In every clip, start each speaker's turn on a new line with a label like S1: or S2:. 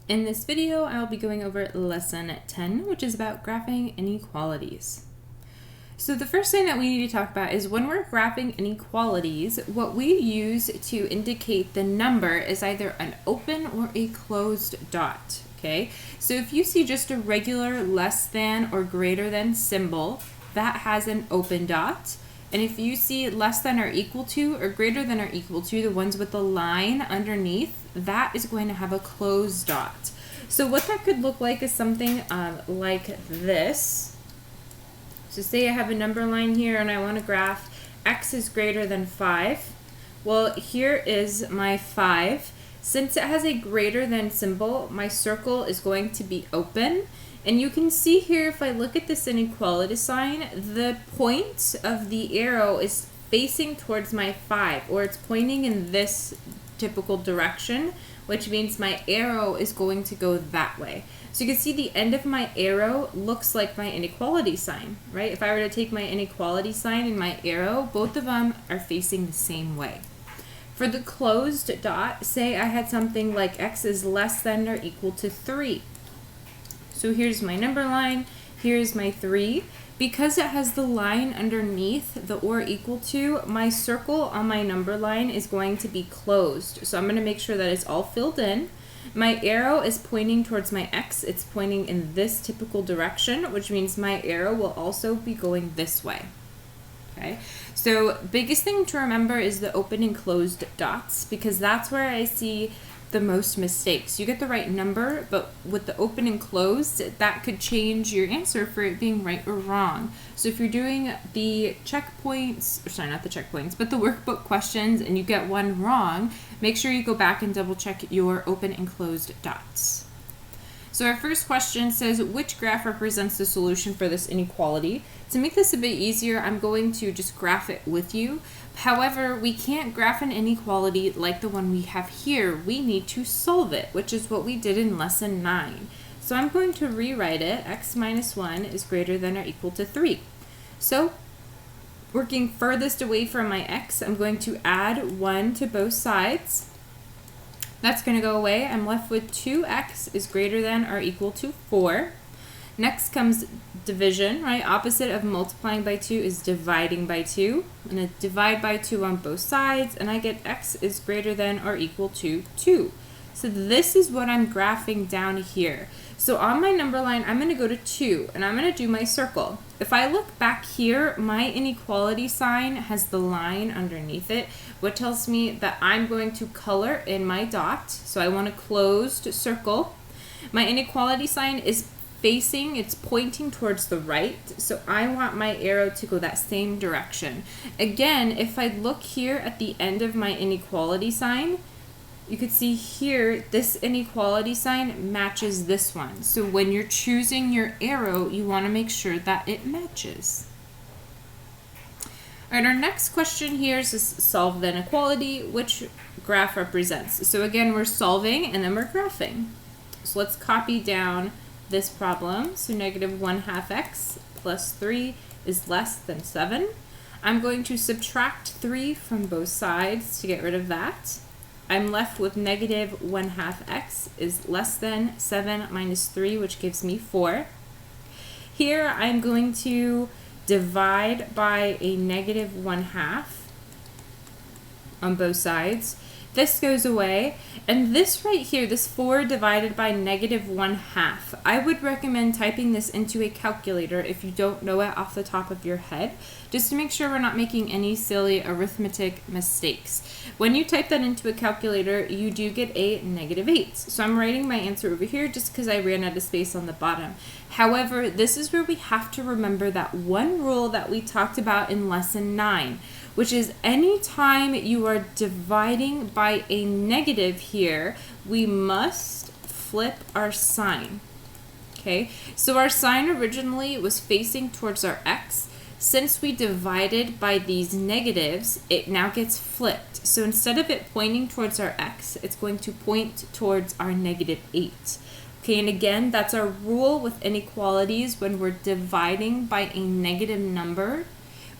S1: In this video, I'll be going over lesson 10, which is about graphing inequalities. So the first thing that we need to talk about is when we're graphing inequalities, what we use to indicate the number is either an open or a closed dot, okay? So if you see just a regular less than or greater than symbol, that has an open dot. And if you see less than or equal to or greater than or equal to, the ones with the line underneath, that is going to have a closed dot. So what that could look like is something like this. So say I have a number line here and I want to graph x is greater than 5. Well, here is my 5. Since it has a greater than symbol, my circle is going to be open. And you can see here, if I look at this inequality sign, the point of the arrow is facing towards my 5, or it's pointing in this typical direction, which means my arrow is going to go that way. So you can see the end of my arrow looks like my inequality sign, right? If I were to take my inequality sign and my arrow, both of them are facing the same way. For the closed dot, say I had something like x is less than or equal to 3. So here's my number line, here's my 3. Because it has the line underneath the or equal to, my circle on my number line is going to be closed. So I'm going to make sure that it's all filled in. My arrow is pointing towards my x. It's pointing in this typical direction, which means my arrow will also be going this way. Okay, so biggest thing to remember is the open and closed dots, because that's where I see the most mistakes. You get the right number, but with the open and closed, that could change your answer for it being right or wrong. So if you're doing the checkpoints, or sorry, not the checkpoints, but the workbook questions, and you get one wrong, make sure you go back and double check your open and closed dots. So our first question says, which graph represents the solution for this inequality? To make this a bit easier, I'm going to just graph it with you. However, we can't graph an inequality like the one we have here. We need to solve it, which is what we did in lesson 9. So I'm going to rewrite it. X minus 1 is greater than or equal to 3. So working furthest away from my x, I'm going to add 1 to both sides. That's going to go away. I'm left with 2x is greater than or equal to 4. Next comes division, right? Opposite of multiplying by 2 is dividing by 2. I'm going to divide by 2 on both sides, and I get x is greater than or equal to 2. So this is what I'm graphing down here. So on my number line, I'm going to go to 2, and I'm going to do my circle. If I look back here, my inequality sign has the line underneath it, which tells me that I'm going to color in my dot. So I want a closed circle. My inequality sign is facing, it's pointing towards the right, so I want my arrow to go that same direction. Again, if I look here at the end of my inequality sign, you could see here, this inequality sign matches this one. So when you're choosing your arrow, you want to make sure that it matches. All right, our next question here is to solve the inequality, which graph represents. So again, we're solving and then we're graphing. So let's copy down this problem. So negative 1/2 x plus 3 is less than 7. I'm going to subtract 3 from both sides to get rid of that. I'm left with negative 1/2 x is less than 7 minus 3, which gives me 4. Here I'm going to divide by a negative 1/2 on both sides. This goes away, and this right here, this 4 divided by negative 1/2, I would recommend typing this into a calculator if you don't know it off the top of your head, just to make sure we're not making any silly arithmetic mistakes. When you type that into a calculator, you do get a negative 8. So I'm writing my answer over here just because I ran out of space on the bottom. However, this is where we have to remember that one rule that we talked about in lesson 9, which is anytime you are dividing by a negative here, we must flip our sign. Okay, so our sign originally was facing towards our x. Since we divided by these negatives, it now gets flipped. So instead of it pointing towards our x, it's going to point towards our negative 8. Okay, and again, that's our rule with inequalities. When we're dividing by a negative number,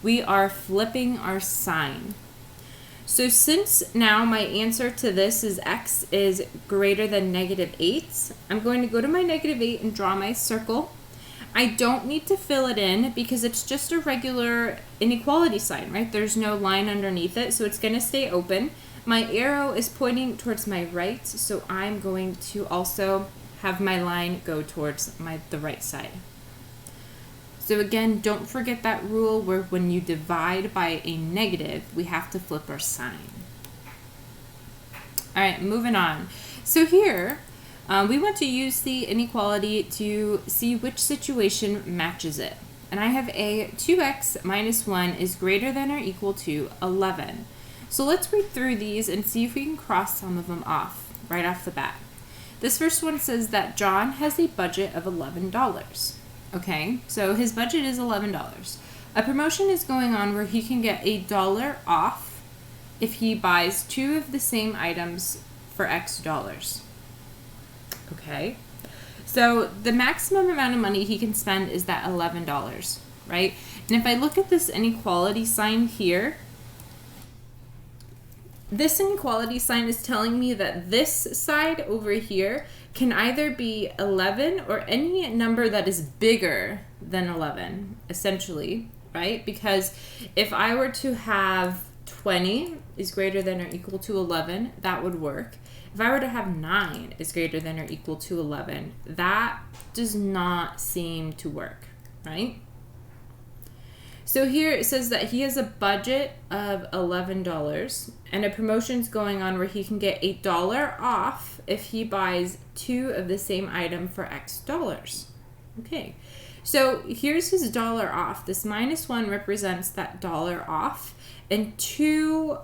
S1: we are flipping our sign. So since now my answer to this is x is greater than -8, I'm going to go to my -8 and draw my circle. I don't need to fill it in because it's just a regular inequality sign, right? There's no line underneath it, so it's going to stay open. My arrow is pointing towards my right, so I'm going to also have my line go towards the right side. So again, don't forget that rule where when you divide by a negative, we have to flip our sign. All right, moving on. So here, we want to use the inequality to see which situation matches it. And I have a 2x minus 1 is greater than or equal to 11. So let's read through these and see if we can cross some of them off right off the bat. This first one says that John has a budget of $11. Okay, so his budget is $11. A promotion is going on where he can get $1 off if he buys 2 of the same items for X dollars. Okay, so the maximum amount of money he can spend is that $11, right? And if I look at this inequality sign here, this inequality sign is telling me that this side over here can either be 11 or any number that is bigger than 11, essentially, right? Because if I were to have 20 is greater than or equal to 11, that would work. If I were to have 9 is greater than or equal to 11, that does not seem to work, right? So here it says that he has a budget of $11 and a promotion's going on where he can get $1 off if he buys 2 of the same item for X dollars. Okay, so here's his $1 off. This -1 represents that $1 off, and 2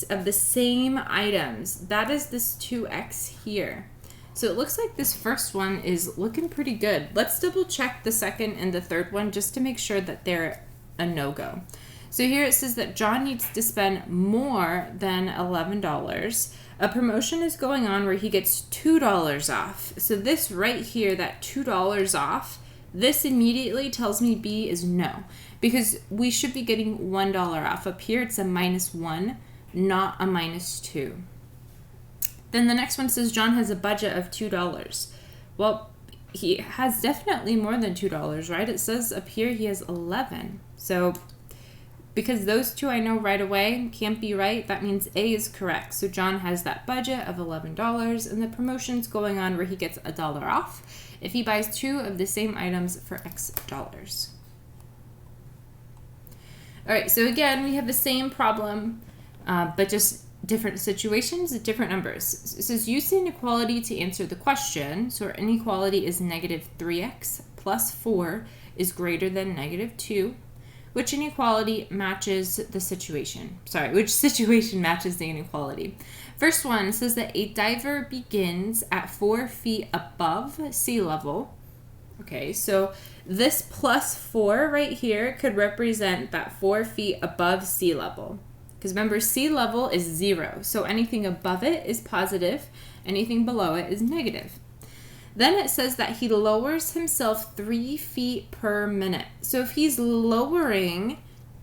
S1: of the same items, that is this 2x here. So it looks like this first one is looking pretty good. Let's double check the second and the third one just to make sure that they're a no-go. So here it says that John needs to spend more than $11. A promotion is going on where he gets $2 off. So this right here, that $2 off, this immediately tells me B is no, because we should be getting $1 off. Up here it's a -1, not a -2. Then the next one says John has a budget of $2. Well, he has definitely more than $2, right? It says up here he has 11. So because those two I know right away can't be right, that means A is correct. So John has that budget of $11 and the promotion's going on where he gets $1 off if he buys 2 of the same items for X dollars. All right, so again, we have the same problem, but just different situations, different numbers. It says use the inequality to answer the question. So our inequality is -3x plus 4 is greater than -2. Which inequality matches the situation? Sorry, which situation matches the inequality? First one says that a diver begins at 4 feet above sea level. Okay, so this +4 right here could represent that 4 feet above sea level. Because remember, sea level is 0, so anything above it is positive, anything below it is negative. Then it says that he lowers himself 3 feet per minute. So if he's lowering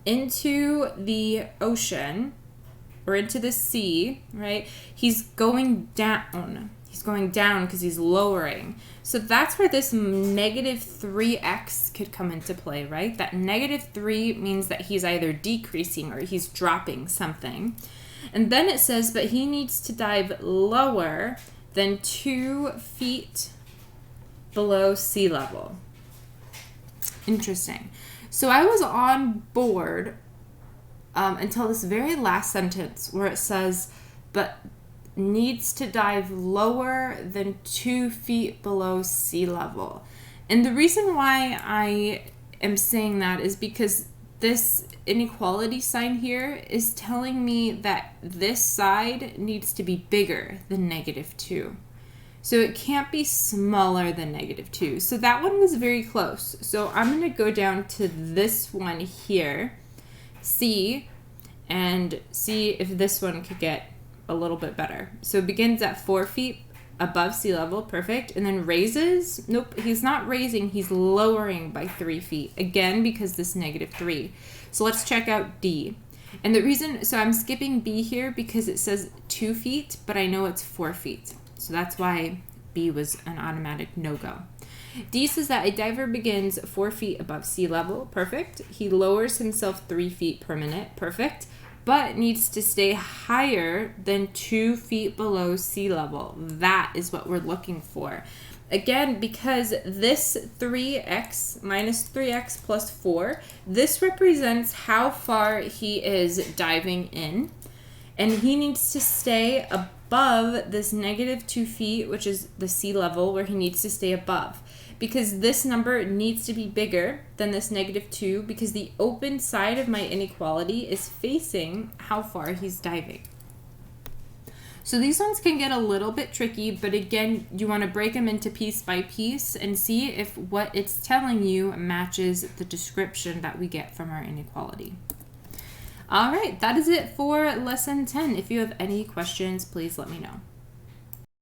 S1: into the ocean or into the sea, right, he's going down. He's going down because he's lowering. So that's where this -3x could come into play, right? That -3 means that he's either decreasing or he's dropping something. And then it says, but he needs to dive lower than 2 feet below sea level. Interesting. So I was on board until this very last sentence where it says, but needs to dive lower than 2 feet below sea level. And the reason why I am saying that is because this inequality sign here is telling me that this side needs to be bigger than -2. So it can't be smaller than -2. So that one was very close. So I'm going to go down to this one here, C, and see if this one could get a little bit better. So it begins at 4 feet above sea level, perfect, and then raises. Nope, he's not raising, he's lowering by 3 feet, again because this -3. So let's check out D. And the reason, so I'm skipping B here because it says 2 feet, but I know it's 4 feet. So that's why B was an automatic no-go. D says that a diver begins 4 feet above sea level. Perfect. He lowers himself 3 feet per minute. Perfect. But needs to stay higher than 2 feet below sea level. That is what we're looking for. Again, because this 3x minus 3x plus 4, this represents how far he is diving in. And he needs to stay above this negative 2 feet, which is the sea level where he needs to stay above. Because this number needs to be bigger than this negative 2 because the open side of my inequality is facing how far he's diving. So these ones can get a little bit tricky, but again, you want to break them into piece by piece and see if what it's telling you matches the description that we get from our inequality. All right, that is it for lesson 10. If you have any questions, please let me know.